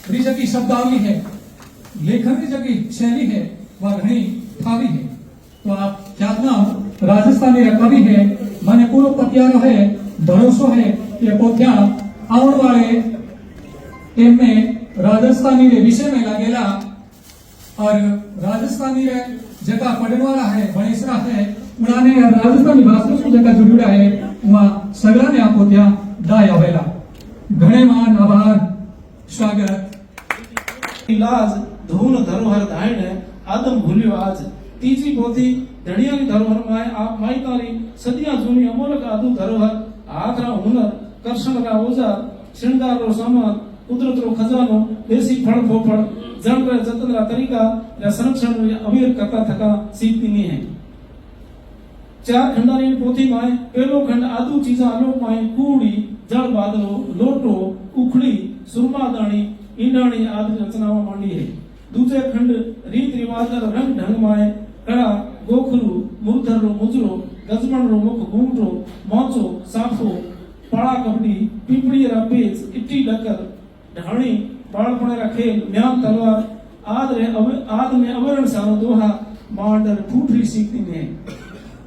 जगी शब्दावली है, लेखन की जगी शैली है, वह घनी ठावी है। तो आप ख्यातनाम राजस्थानी कवि है, મને પૂરો પત્યારો है, भरोसो है कि पोथ्या आने वाले एमने राजस्थानी रे विषय में लागेला और राजस्थानी रे जगह पढ़ने वाला है, भणेसरा है, उन्होंने राजस्थानी भाषा से जगह जुड़ा है, वहाँ सगला ने आपको त्या दाय आवेला। घणे मान आभार स्वागत। इलाज धून धरोहर धायण आदम भूल्यो आज तीजी पोथी धड़िया की धरोहर में आप माई तारी सदियां जूनी अमोलक आदू धरोहर हाथ रा हुनर कर्षण रा औजार श्रृंगार रो सामान कुदरत रो खजानो देसी फल फोफड़ जन रे जतन रा तरीका रा संरक्षण रे अवीर करता थका सीखती नहीं है। चार खंडानी पोथी में पहलो खंड आदू चीजा आलोक में कूड़ी जल बादलो लोटो उखड़ी सुरमादानी ईंडाणी आदि रचनाओं मांडी है। दूसरे खंड रीत रिवाज और रंग ढंग में कड़ा गोखरू मुरधर रो मुजरो गजबन रो मुख घूमटो मोचो साफो पाड़ा कबड्डी पिंपड़ी रा पेच इट्टी डकर ढाणी बाळपणे रा खेल म्यान तलवार आद में अवरण सारो दोहा मांडर ठूठरी सीखती ने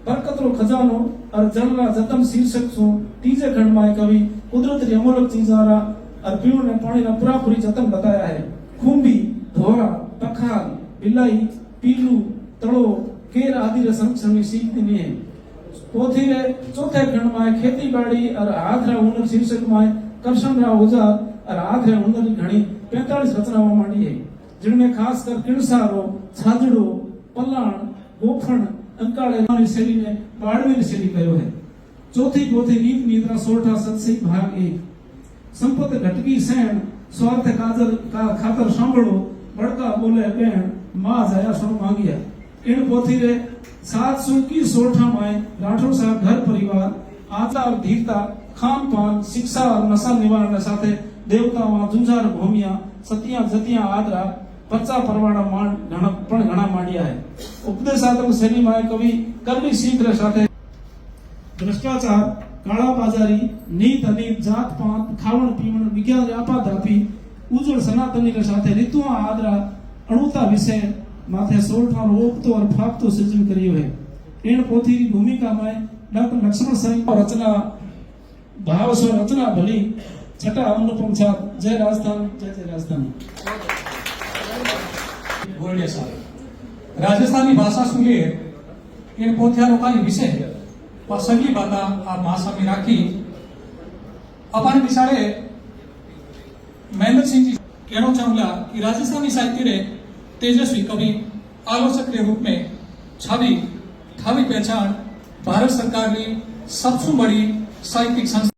बरकत रो खजानो और जल रा जतन शीर्षक सु तीजे खंड में कवि कुदरत री अमोलक चीजारा और पीण ने पानी रा पूरा पूरी जतन बताया है। खूंबी धोरा पखाल बिलाई पीलू तड़ो केर आदि रे संरक्षण में सीखती नहीं है। पोथी रे चौथे खंड में खेती बाड़ी और हाथ रा हुनर शीर्षक में कर्षण रा औजार और हाथ रे हुनर की घणी 45 रचनाओं मांडी है, जिनमें खासकर किणसारो छाजड़ो पलाण गोफण अंकाळे वाली शैली ने बाड़मेर शैली कयो है। चौथी पोथी नीत नीतरा सोठा सत्सई भाग 1 संपत घटकी सैन स्वार्थ काजर का खातर सांभळो बड़का बोले बहन मां जाया सुन मांगिया। इन पोथी रे 721 सोठा में राठौर साहब घर परिवार आचार धीरता खान पान शिक्षा और नशा निवारण साथे देवताओं जुंजार भूमिया सतिया जतिया आदरा पच्चा परवाड़ा मान घना मांडिया है। उपदेशात्मक शैली में कवि करनी सीख रे साथे भ्रष्टाचार काला बाजारी नीत अनीत जात पात खावण पीवण विज्ञान आपा धापी उज्जवल सनातनी के साथे ऋतुओं आदरा अणुता विषय माथे सोलठा रोपतो और फापतो सृजन करियो है। इन पोथी की भूमिका में डॉक्टर लक्ष्मण सिंह और रचना भाव स्व रचना भली छठा अनुपम छाप जय राजस्थान जय राजस्थान। राजस्थानी भाषा सुनिए इन पोथिया लोकानी विषय है और सगली बात आप भाषा में राखी अपन बिचारे महेंद्र सिंह जी कहना चाहूंगा कि राजस्थानी साहित्य रे तेजस्वी कवि आलोचक के रूप में छवि थावी पहचान भारत सरकार की सबसे बड़ी साहित्यिक संस्था